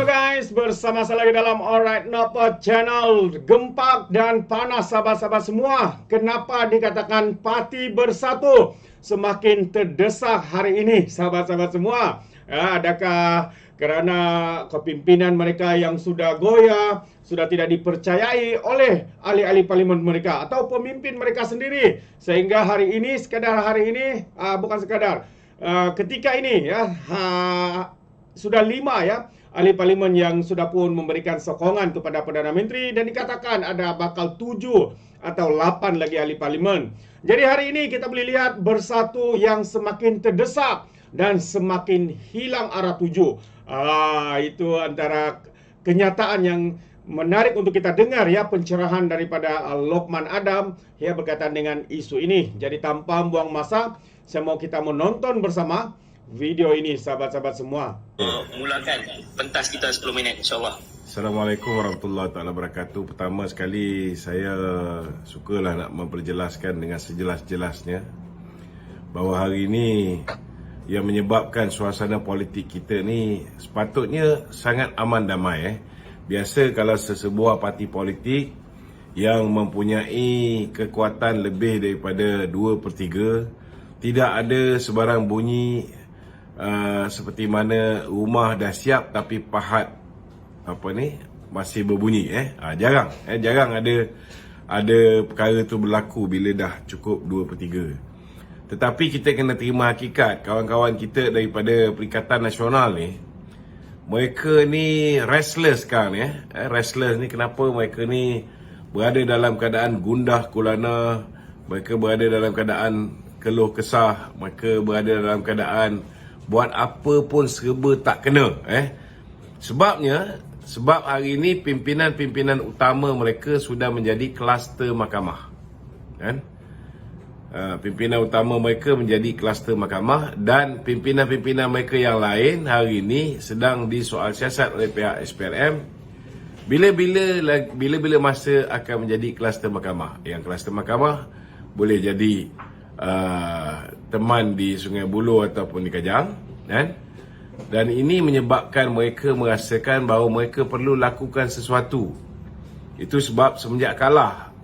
Halo guys, bersama saya lagi dalam Alright Napa Channel. Gempak dan panas sahabat-sahabat semua. Kenapa dikatakan parti bersatu semakin terdesak hari ini sahabat-sahabat semua? Adakah kerana kepimpinan mereka yang sudah goyah, sudah tidak dipercayai oleh ahli-ahli parlimen mereka atau pemimpin mereka sendiri, sehingga hari ini ketika ini sudah 5 ahli parlimen yang sudah pun memberikan sokongan kepada Perdana Menteri, dan dikatakan ada bakal 7 atau 8 lagi ahli parlimen. Jadi hari ini kita boleh lihat bersatu yang semakin terdesak dan semakin hilang arah tuju. Itu antara kenyataan yang menarik untuk kita dengar pencerahan daripada Lokman Adam berkaitan dengan isu ini. Jadi tanpa buang masa, saya mau kita menonton bersama video ini sahabat-sahabat semua. Mulakan pentas kita 10 minit insyaAllah. Assalamualaikum warahmatullahi wabarakatuh. Pertama sekali saya sukalah nak memperjelaskan dengan sejelas-jelasnya bahawa hari ini yang menyebabkan suasana politik kita ni sepatutnya sangat aman damai. Biasa kalau sesebuah parti politik yang mempunyai kekuatan lebih daripada 2/3, tidak ada sebarang bunyi seperti mana rumah dah siap tapi pahat masih berbunyi. Jarang ada perkara tu berlaku bila dah cukup 2/3. Tetapi kita kena terima hakikat, kawan-kawan kita daripada Perikatan Nasional ni, mereka ni restless sekarang. Restless ni kenapa? Mereka ni berada dalam keadaan gundah gulana, mereka berada dalam keadaan keluh kesah, mereka berada dalam keadaan buat apa pun serba tak kena. Sebab hari ini pimpinan-pimpinan utama mereka sudah menjadi kluster mahkamah. Pimpinan utama mereka menjadi kluster mahkamah, dan pimpinan-pimpinan mereka yang lain hari ini sedang disoal siasat oleh pihak SPRM. Bila-bila masa akan menjadi kluster mahkamah. Yang kluster mahkamah boleh jadi teman di Sungai Buloh ataupun di Kajang, dan ini menyebabkan mereka merasakan bahawa mereka perlu lakukan sesuatu. Itu sebab semenjak kalah,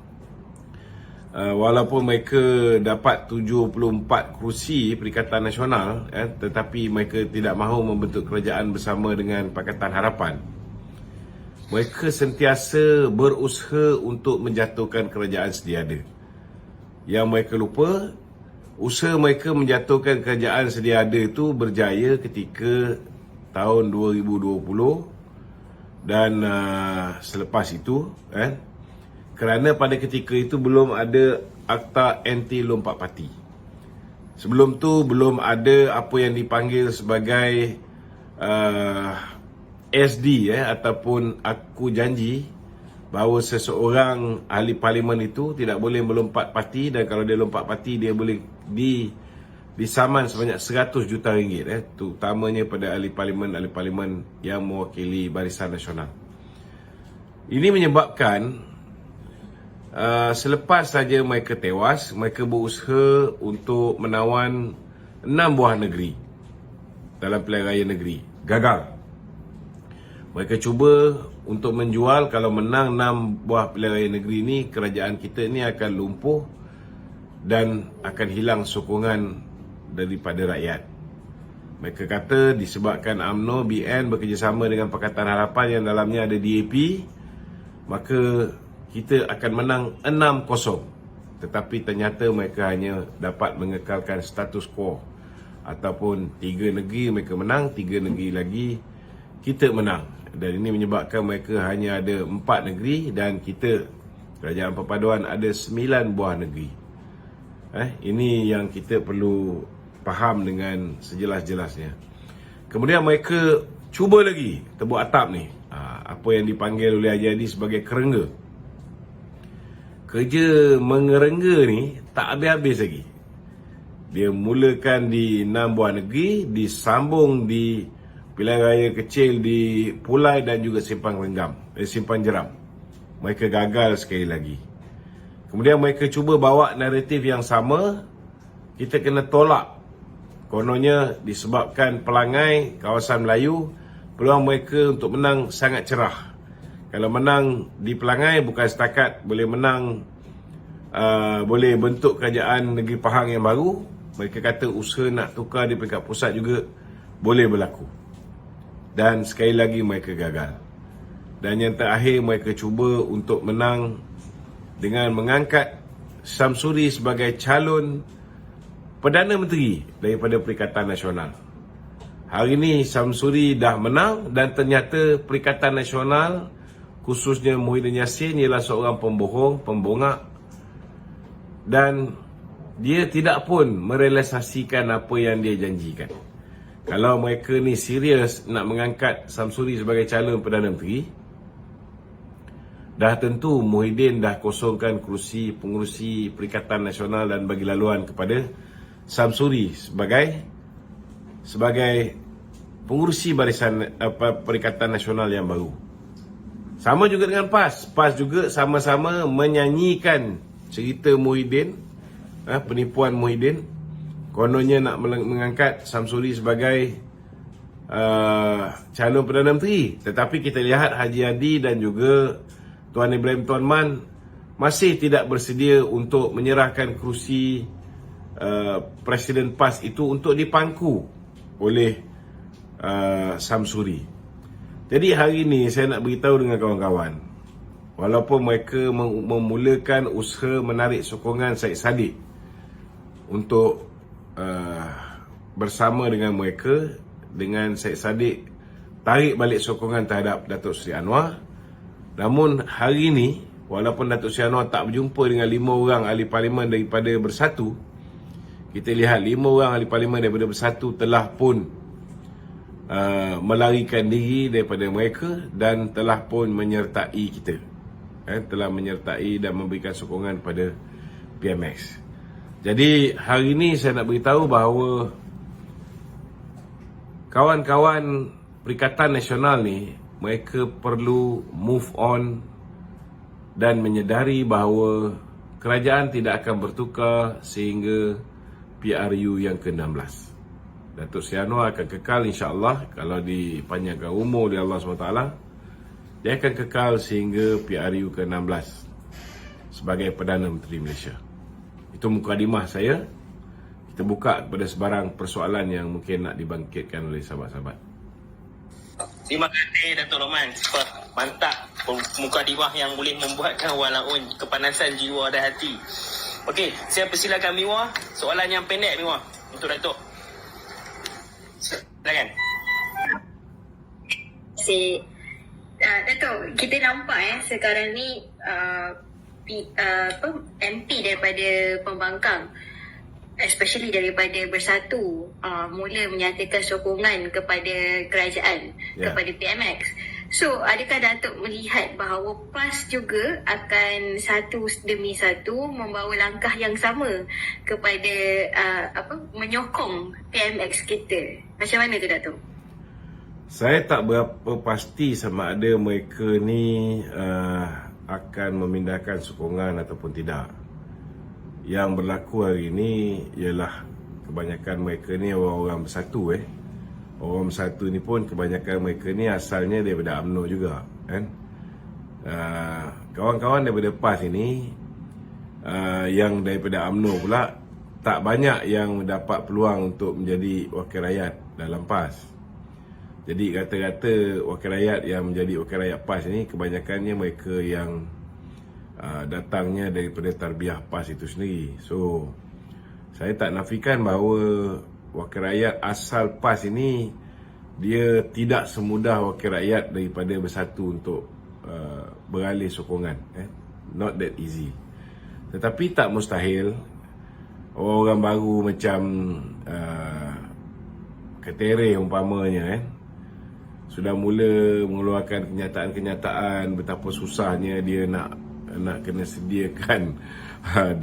walaupun mereka dapat 74 kerusi Perikatan Nasional, tetapi mereka tidak mahu membentuk kerajaan bersama dengan Pakatan Harapan. Mereka sentiasa berusaha untuk menjatuhkan kerajaan sedia ada. Yang mereka lupa, usaha mereka menjatuhkan kerajaan sedia ada itu berjaya ketika tahun 2020 dan selepas itu, kerana pada ketika itu belum ada Akta Anti Lompat Parti. Sebelum tu belum ada apa yang dipanggil sebagai SD ataupun aku janji bahawa seseorang ahli parlimen itu tidak boleh melompat parti, dan kalau dia lompat parti dia boleh disaman sebanyak 100 juta ringgit, terutamanya pada ahli parlimen yang mewakili Barisan Nasional. Ini menyebabkan selepas saja mereka tewas, mereka berusaha untuk menawan 6 buah negeri dalam pilihan raya negeri. Gagal. Mereka cuba untuk menjual kalau menang 6 buah pilihan raya negeri ni, kerajaan kita ni akan lumpuh dan akan hilang sokongan daripada rakyat. Mereka kata disebabkan UMNO, BN bekerjasama dengan Pakatan Harapan yang dalamnya ada DAP, maka kita akan menang 6-0. Tetapi ternyata mereka hanya dapat mengekalkan status quo, ataupun 3 negeri mereka menang, 3 negeri lagi kita menang. Dan ini menyebabkan mereka hanya ada 4 negeri, dan kita, Kerajaan Perpaduan, ada 9 buah negeri. Ini yang kita perlu faham dengan sejelas-jelasnya. Kemudian mereka cuba lagi tebuk atap ni, apa yang dipanggil oleh Haji Hadi sebagai kerengga. Kerja mengerengga ni tak habis-habis lagi. Dia mulakan di 6 buah negeri, disambung di pilihan raya kecil di Pulai dan juga Simpang Jeram. Mereka gagal sekali lagi. Kemudian mereka cuba bawa naratif yang sama, kita kena tolak. Kononnya disebabkan pelangai kawasan Melayu, peluang mereka untuk menang sangat cerah. Kalau menang di pelangai bukan setakat boleh menang, boleh bentuk kerajaan negeri Pahang yang baru, mereka kata usaha nak tukar di peringkat pusat juga boleh berlaku. Dan sekali lagi mereka gagal. Dan yang terakhir, mereka cuba untuk menang dengan mengangkat Syamsuri sebagai calon Perdana Menteri daripada Perikatan Nasional. Hari ini Syamsuri dah menang dan ternyata Perikatan Nasional, khususnya Muhyiddin Yassin, ialah seorang pembohong, pembongak, dan dia tidak pun merealisasikan apa yang dia janjikan. Kalau mereka ni serius nak mengangkat Syamsuri sebagai calon Perdana Menteri, dah tentu Muhyiddin dah kosongkan kerusi pengurusi Perikatan Nasional dan bagi laluan kepada Syamsuri sebagai pengurusi barisan Perikatan Nasional yang baru. Sama juga dengan PAS. PAS juga sama-sama menyanyikan cerita Muhyiddin, penipuan Muhyiddin. Kononnya nak mengangkat Syamsuri sebagai calon Perdana Menteri. Tetapi kita lihat Haji Hadi dan juga Tuan Ibrahim Tuan Man masih tidak bersedia untuk menyerahkan kerusi Presiden PAS itu untuk dipangku oleh Syamsuri. Jadi hari ini saya nak beritahu dengan kawan-kawan, walaupun mereka memulakan usaha menarik sokongan Syed Saddiq untuk bersama dengan mereka, dengan Syed Saddiq tarik balik sokongan terhadap Datuk Seri Anwar. Namun hari ini, walaupun Datuk Seri Anwar tak berjumpa dengan 5 orang ahli parlimen daripada Bersatu, kita lihat 5 orang ahli parlimen daripada Bersatu telah pun melarikan diri daripada mereka dan telah pun menyertai kita, telah menyertai dan memberikan sokongan kepada PMX. Jadi hari ini saya nak beritahu bahawa kawan-kawan Perikatan Nasional ni, mereka perlu move on dan menyedari bahawa kerajaan tidak akan bertukar sehingga PRU yang ke-16. Datuk Seri Anwar akan kekal insya-Allah, kalau dipanjangkan umur oleh Allah SWT, dia akan kekal sehingga PRU ke-16 sebagai Perdana Menteri Malaysia. Itu mukadimah saya. Kita buka kepada sebarang persoalan yang mungkin nak dibangkitkan oleh sahabat-sahabat. Terima kasih Datuk Roman. Mantap mukadimah yang boleh membuatkan walaupun kepanasan jiwa dan hati. Okey, saya persilakan Miwa. Soalan yang pendek Miwa untuk Datuk. Silakan. Datuk, kita nampak sekarang ni MP daripada Pembangkang, especially daripada Bersatu, mula menyatakan sokongan kepada kerajaan, kepada PMX. So, adakah Datuk melihat bahawa PAS juga akan satu demi satu membawa langkah yang sama kepada menyokong PMX kita? Macam mana tu Datuk? Saya tak berapa pasti sama ada mereka ni akan memindahkan sokongan ataupun tidak. Yang berlaku hari ini ialah kebanyakan mereka ni orang-orang Bersatu. Orang Bersatu ni pun kebanyakan mereka ni asalnya daripada UMNO juga, kan? Kawan-kawan daripada PAS ini, yang daripada UMNO pula, tak banyak yang mendapat peluang untuk menjadi wakil rakyat dalam PAS. Jadi kata-kata wakil rakyat yang menjadi wakil rakyat PAS ini, kebanyakannya mereka yang datangnya daripada tarbiyah PAS itu sendiri. So, saya tak nafikan bahawa wakil rakyat asal PAS ini dia tidak semudah wakil rakyat daripada Bersatu untuk beralih sokongan. Not that easy. Tetapi tak mustahil orang-orang baru macam Ketere umpamanya sudah mula mengeluarkan kenyataan-kenyataan betapa susahnya dia nak kena sediakan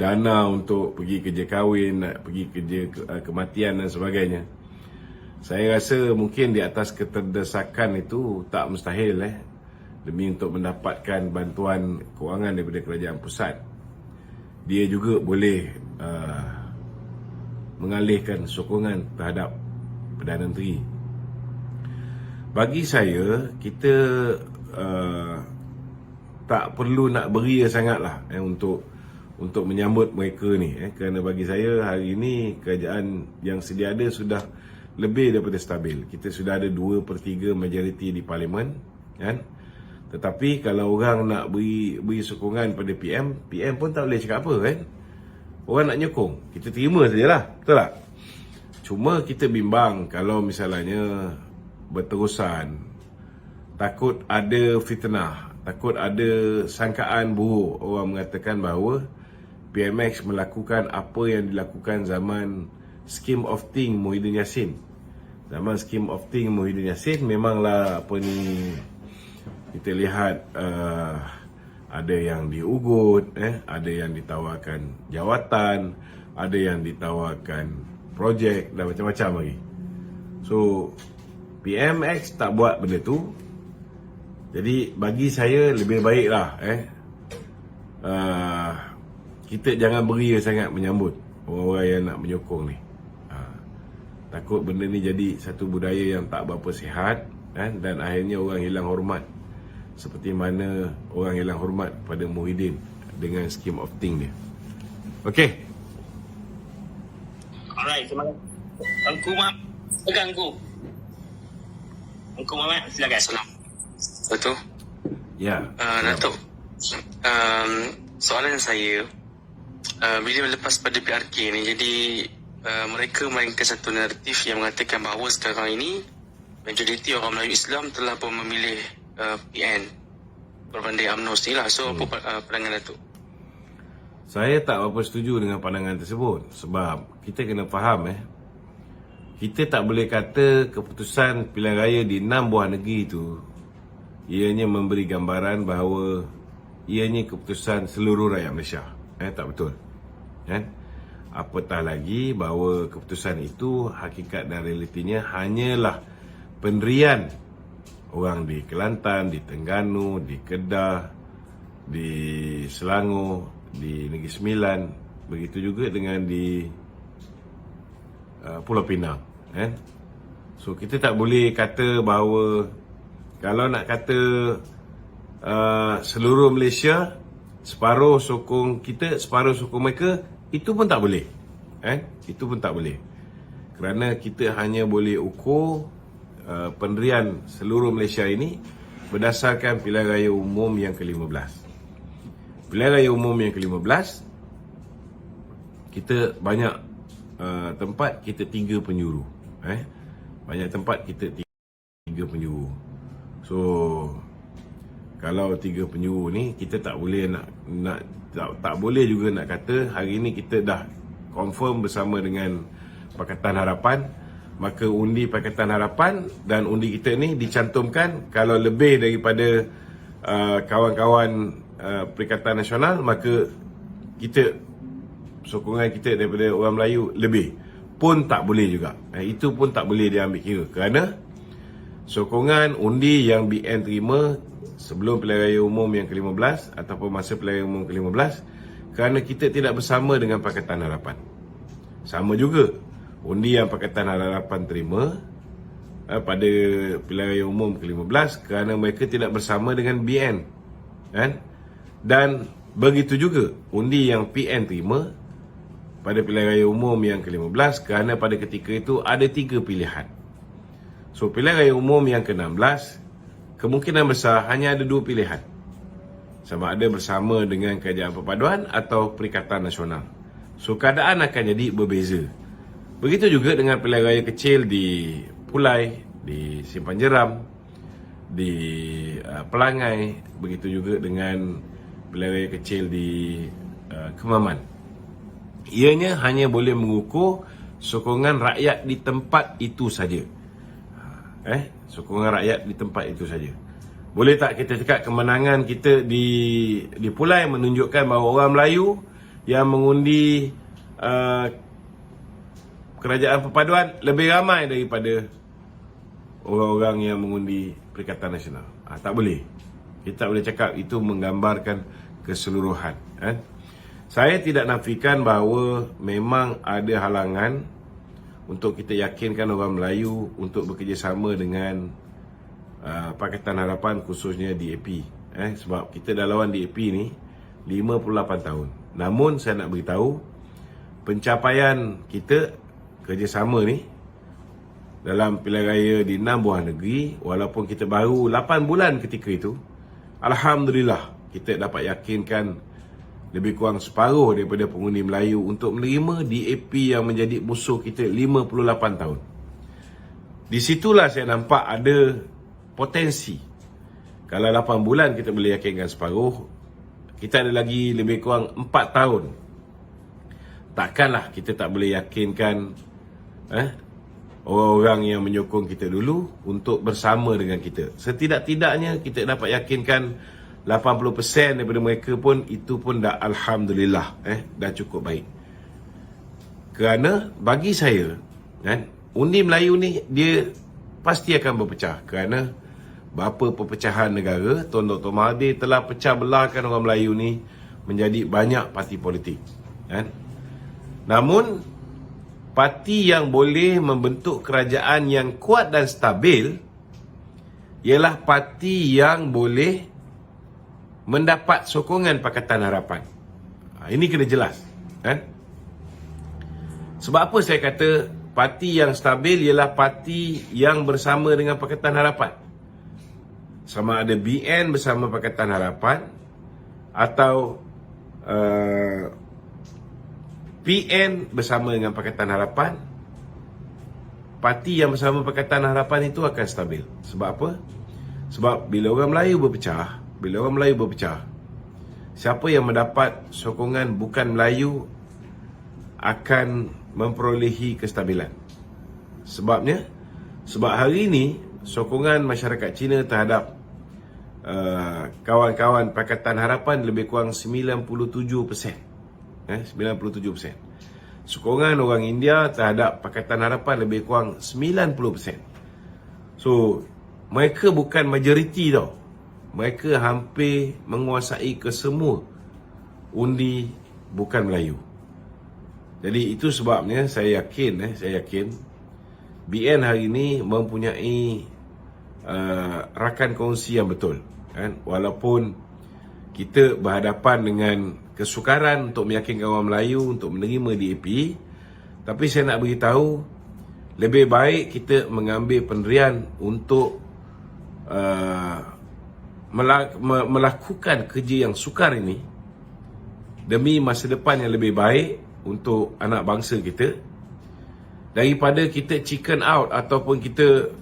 dana untuk pergi kerja kahwin, nak pergi kerja kematian dan sebagainya. Saya rasa mungkin di atas keterdesakan itu tak mustahil demi untuk mendapatkan bantuan kewangan daripada kerajaan pusat, dia juga boleh mengalihkan sokongan terhadap Perdana Menteri. Bagi saya, kita tak perlu nak beria sangatlah untuk menyambut mereka ni, kerana bagi saya hari ini kerajaan yang sedia ada sudah lebih daripada stabil. Kita sudah ada 2/3 majoriti di parlimen, kan? Tetapi kalau orang nak beri sokongan pada PM pun tak boleh cakap apa, kan? Orang nak nyokong, kita terima sajalah, betul tak? Cuma kita bimbang kalau misalnya berterusan, takut ada fitnah, takut ada sangkaan buruk. Orang mengatakan bahawa PMX melakukan apa yang dilakukan zaman Scheme of Thing Muhyiddin Yassin. Zaman Scheme of Thing Muhyiddin Yassin memanglah kita lihat ada yang diugut, ada yang ditawarkan jawatan, ada yang ditawarkan projek dan macam-macam lagi. So PMX tak buat benda tu. Jadi bagi saya lebih baiklah kita jangan beria sangat menyambut orang-orang yang nak menyokong ni. Takut benda ni jadi satu budaya yang tak berapa sihat, dan akhirnya orang hilang hormat. Seperti mana orang hilang hormat pada Muhyiddin dengan Scheme of Thing dia. Okey. Alright, terima kasih. Engku Mak, pegang Engku. Engku Muhammad, silakan. Salam. Betul? Ya. Datuk, soalan saya, bila lepas pada PRK ni, jadi mereka mainkan satu naratif yang mengatakan bahawa sekarang ini majoriti orang Melayu Islam telah pun memilih PN berbanding UMNOS ni lah. So apa pandangan Datuk? Saya tak berapa setuju dengan pandangan tersebut. Sebab kita kena faham kita tak boleh kata keputusan pilihan raya di 6 buah negeri itu ianya memberi gambaran bahawa ianya keputusan seluruh rakyat Malaysia. Tak betul, kan? Apatah lagi bahawa keputusan itu hakikat dan realitinya hanyalah pendirian orang di Kelantan, di Terengganu, di Kedah, di Selangor, di Negeri Sembilan, begitu juga dengan di Pulau Pinang, kan? So kita tak boleh kata bahawa kalau nak kata seluruh Malaysia separuh sokong kita, separuh sokong mereka, itu pun tak boleh, Itu pun tak boleh. Kerana kita hanya boleh ukur pendirian seluruh Malaysia ini berdasarkan pilihan raya umum yang ke-15. Pilihan raya umum yang ke-15, kita banyak tempat kita 3 penjuru. Banyak tempat kita 3 penjuru. So kalau 3 penjuru ni, kita tak boleh tak boleh juga nak kata hari ni kita dah confirm bersama dengan Pakatan Harapan, maka undi Pakatan Harapan dan undi kita ni dicantumkan kalau lebih daripada kawan-kawan Perikatan Nasional, maka sokongan kita daripada orang Melayu lebih. Pun tak boleh juga. Itu pun tak boleh diambil kira, kerana sokongan undi yang BN terima sebelum pilihan raya umum yang ke-15 ataupun masa pilihan raya umum ke-15, kerana kita tidak bersama dengan Pakatan Harapan. Sama juga undi yang Pakatan Harapan terima pada pilihan raya umum ke-15 kerana mereka tidak bersama dengan BN, kan? Dan begitu juga undi yang PN terima pada pilihan raya umum yang ke-15 kerana pada ketika itu ada 3 pilihan. So pilihan raya umum yang ke-16 kemungkinan besar hanya ada 2 pilihan, sama ada bersama dengan Kerajaan Perpaduan atau Perikatan Nasional. So keadaan akan jadi berbeza. Begitu juga dengan pilihan raya kecil di Pulai, di Simpan Jeram, di Pelangai, begitu juga dengan pilihan raya kecil di Kemaman. Ianya hanya boleh mengukur sokongan rakyat di tempat itu saja. Sokongan rakyat di tempat itu saja. Boleh tak kita cakap kemenangan kita di Pulai menunjukkan bahawa orang Melayu yang mengundi Kerajaan Perpaduan lebih ramai daripada orang-orang yang mengundi Perikatan Nasional? Tak boleh. Kita tak boleh cakap itu menggambarkan keseluruhan. Saya tidak nafikan bahawa memang ada halangan untuk kita yakinkan orang Melayu untuk bekerjasama dengan Pakatan Harapan khususnya DAP. Sebab kita dah lawan DAP ni 58 tahun. Namun saya nak beritahu, pencapaian kita kerjasama ni dalam pilihan raya di 6 buah negeri, walaupun kita baru 8 bulan ketika itu, alhamdulillah kita dapat yakinkan lebih kurang separuh daripada pengundi Melayu untuk menerima DAP yang menjadi musuh kita 58 tahun. Di situlah saya nampak ada potensi. Kalau 8 bulan kita boleh yakinkan separuh, kita ada lagi lebih kurang 4 tahun. Takkanlah kita tak boleh yakinkan orang-orang yang menyokong kita dulu untuk bersama dengan kita. Setidak-tidaknya kita dapat yakinkan 80% daripada mereka pun, itu pun dah alhamdulillah, dah cukup baik. Kerana bagi saya, undi Melayu ni dia pasti akan berpecah. Kerana berapa perpecahan negara, Tuan Dr. Mahathir telah pecah belahkan orang Melayu ni menjadi banyak parti politik. Namun parti yang boleh membentuk kerajaan yang kuat dan stabil ialah parti yang boleh mendapat sokongan Pakatan Harapan. Ini kena jelas. Sebab apa saya kata parti yang stabil ialah parti yang bersama dengan Pakatan Harapan? Sama ada BN bersama Pakatan Harapan atau PN bersama dengan Pakatan Harapan, parti yang bersama Pakatan Harapan itu akan stabil. Sebab apa? Sebab bila orang Melayu berpecah, siapa yang mendapat sokongan bukan Melayu akan memperolehi kestabilan. Sebab hari ini sokongan masyarakat Cina terhadap kawan-kawan Pakatan Harapan lebih kurang 97%. 97%. Sokongan orang India terhadap Pakatan Harapan lebih kurang 90%. So, mereka bukan majoriti tau. Mereka hampir menguasai kesemua undi bukan Melayu. Jadi itu sebabnya saya yakin BN hari ini mempunyai rakan kongsi yang betul. Walaupun kita berhadapan dengan kesukaran untuk meyakinkan orang Melayu untuk menerima DAP, tapi saya nak beritahu, lebih baik kita mengambil pendirian untuk melakukan kerja yang sukar ini demi masa depan yang lebih baik untuk anak bangsa kita, daripada kita chicken out ataupun kita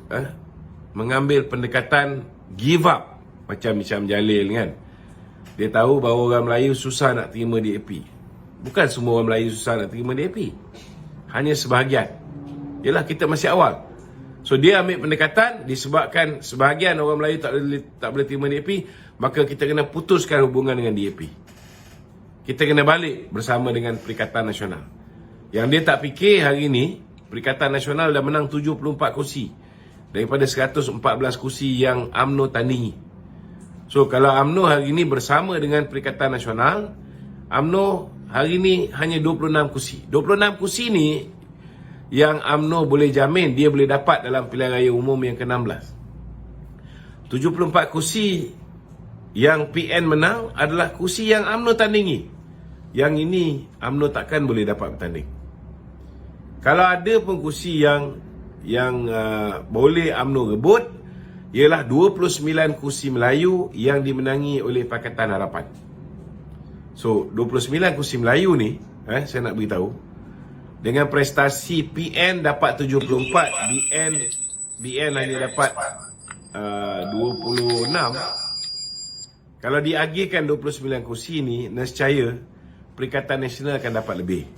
mengambil pendekatan give up macam Jalil kan. Dia tahu bahawa orang Melayu susah nak terima DAP. Bukan semua orang Melayu susah nak terima DAP, hanya sebahagian. Yalah, kita masih awal. So dia ambil pendekatan, disebabkan sebahagian orang Melayu tak boleh terima DAP, maka kita kena putuskan hubungan dengan DAP. Kita kena balik bersama dengan Perikatan Nasional. Yang dia tak fikir hari ini, Perikatan Nasional dah menang 74 kursi daripada 114 kursi yang UMNO tandingi. So kalau UMNO hari ini bersama dengan Perikatan Nasional, UMNO hari ini hanya 26 kursi. 26 kursi ni yang UMNO boleh jamin dia boleh dapat dalam pilihan raya umum yang ke-16. 74 kursi yang PN menang adalah kursi yang UMNO tandingi. Yang ini UMNO takkan boleh dapat bertanding. Kalau ada pun kursi yang boleh UMNO rebut, ialah 29 kursi Melayu yang dimenangi oleh Pakatan Harapan. So 29 kursi Melayu ni, saya nak beritahu, dengan prestasi PN dapat 74, BN hanya dapat 26. Kalau diagihkan 29 kursi ni, nescaya Perikatan Nasional akan dapat lebih.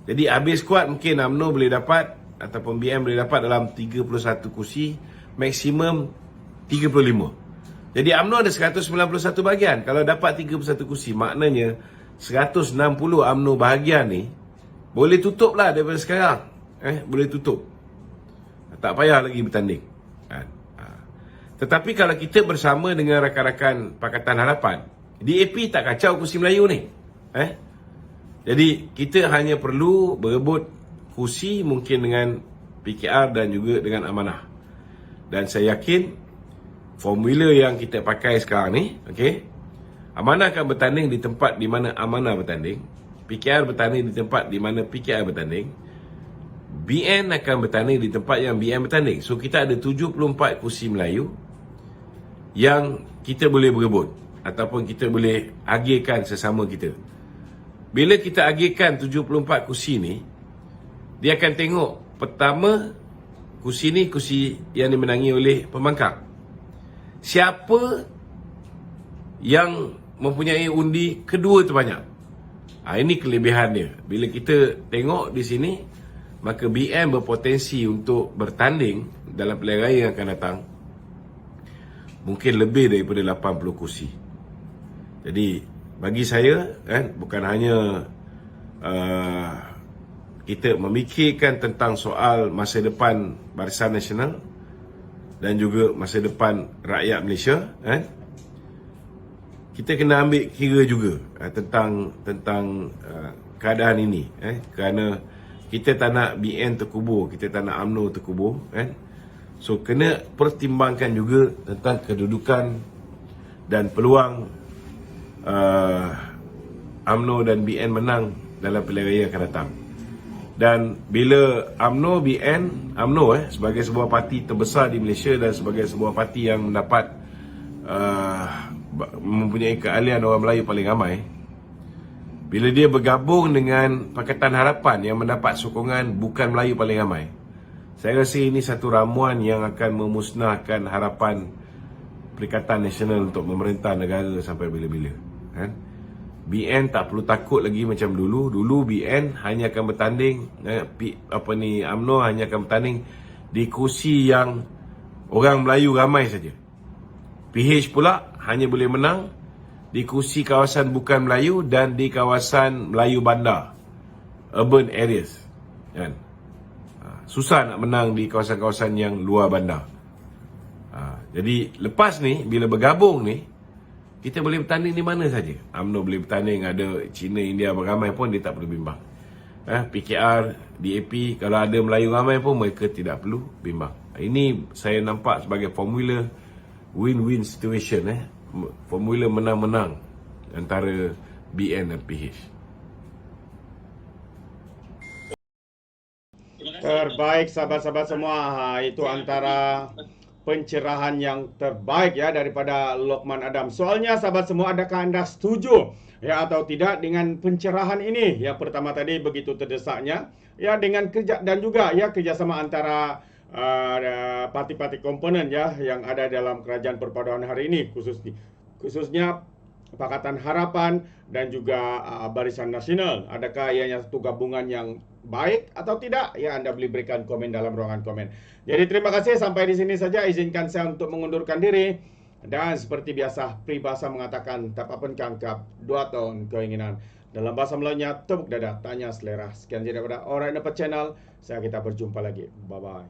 Jadi habis kuat mungkin UMNO boleh dapat ataupun BN boleh dapat dalam 31 kursi, maksimum 35. Jadi UMNO ada 191 bahagian. Kalau dapat 31 kursi, maknanya 160 UMNO bahagian ni boleh tutup lah daripada sekarang. Boleh tutup. Tak payah lagi bertanding. Tetapi kalau kita bersama dengan rakan-rakan Pakatan Harapan, DAP tak kacau kursi Melayu ni. Jadi kita hanya perlu berebut kursi mungkin dengan PKR dan juga dengan Amanah. Dan saya yakin formula yang kita pakai sekarang ni, okey, Amanah akan bertanding di tempat di mana Amanah bertanding, PKR bertanding di tempat di mana PKR bertanding, BN akan bertanding di tempat yang BN bertanding. So kita ada 74 kursi Melayu yang kita boleh berebut ataupun kita boleh agihkan sesama kita. Bila kita agihkan 74 kursi ni, dia akan tengok pertama kursi ni kursi yang dimenangi oleh pembangkang. Siapa yang mempunyai undi kedua terbanyak. Ini kelebihan dia. Bila kita tengok di sini, maka BN berpotensi untuk bertanding dalam pilihan raya yang akan datang mungkin lebih daripada 80 kursi. Jadi bagi saya bukan hanya kita memikirkan tentang soal masa depan Barisan Nasional dan juga masa depan rakyat Malaysia, kita kena ambil kira juga tentang keadaan ini, kerana kita tak nak BN terkubur, kita tak nak UMNO terkubur, so kena pertimbangkan juga tentang kedudukan dan peluang UMNO dan BN menang dalam pilihan raya yang akan datang. Dan bila UMNO sebagai sebuah parti terbesar di Malaysia dan sebagai sebuah parti yang mendapat mempunyai keahlian orang Melayu paling ramai, bila dia bergabung dengan Pakatan Harapan yang mendapat sokongan bukan Melayu paling ramai, saya rasa ini satu ramuan yang akan memusnahkan harapan Perikatan Nasional untuk memerintah negara sampai bila-bila. BN tak perlu takut lagi macam dulu. Dulu BN hanya akan bertanding, UMNO hanya akan bertanding di kursi yang orang Melayu ramai saja. PH pula hanya boleh menang di kursi kawasan bukan Melayu dan di kawasan Melayu bandar, urban areas. Susah nak menang di kawasan-kawasan yang luar bandar. Jadi lepas ni, bila bergabung ni, kita boleh bertanding di mana saja. UMNO boleh bertanding, ada China, India beramai pun dia tak perlu bimbang. PKR, DAP, kalau ada Melayu ramai pun mereka tidak perlu bimbang. Ini saya nampak sebagai formula win-win situation, formula menang-menang antara BN dan PH. Terbaik sahabat-sahabat semua. Itu antara pencerahan yang terbaik daripada Lokman Adam. Soalnya sahabat semua, adakah anda setuju atau tidak dengan pencerahan ini? Yang pertama tadi begitu terdesaknya dengan kerja dan juga kerjasama antara parti-parti komponen yang ada dalam Kerajaan Perpaduan hari ini, khususnya Pakatan Harapan dan juga Barisan Nasional. Adakah ianya satu gabungan yang baik atau tidak? Anda boleh berikan komen dalam ruangan komen. Jadi terima kasih, sampai di sini saja. Izinkan saya untuk mengundurkan diri. Dan seperti biasa, peribahasa mengatakan tak apa pun kangkap, 2 tahun keinginan. Dalam bahasa Melayunya, tepuk dada, tanya selera. Sekian daripada Alright Dapat Channel. Kita berjumpa lagi. Bye-bye.